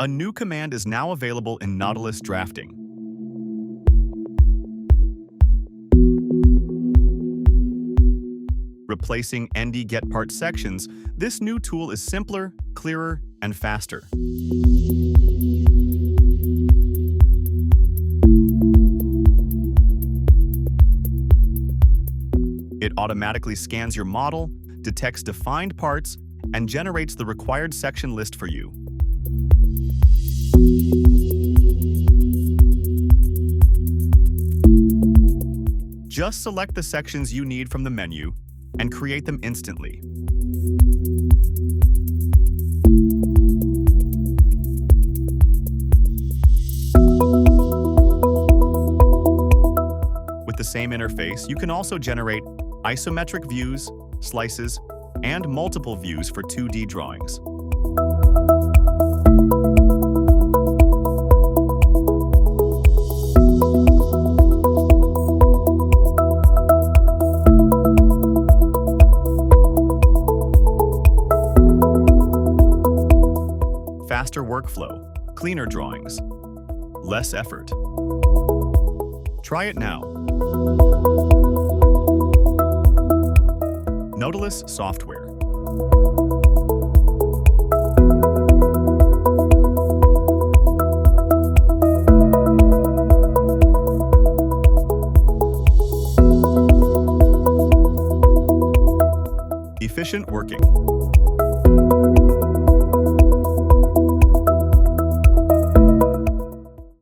A new command is now available in Notilus Drafting. Replacing ndGetPartSections, this new tool is simpler, clearer, and faster. It automatically scans your model, detects defined parts, and generates the required section list for you. Just select the sections you need from the menu and create them instantly. With the same interface, you can also generate isometric views, slices, and multiple views for 2D drawings. Faster workflow, cleaner drawings, less effort. Try it now. Notilus software. Efficient working.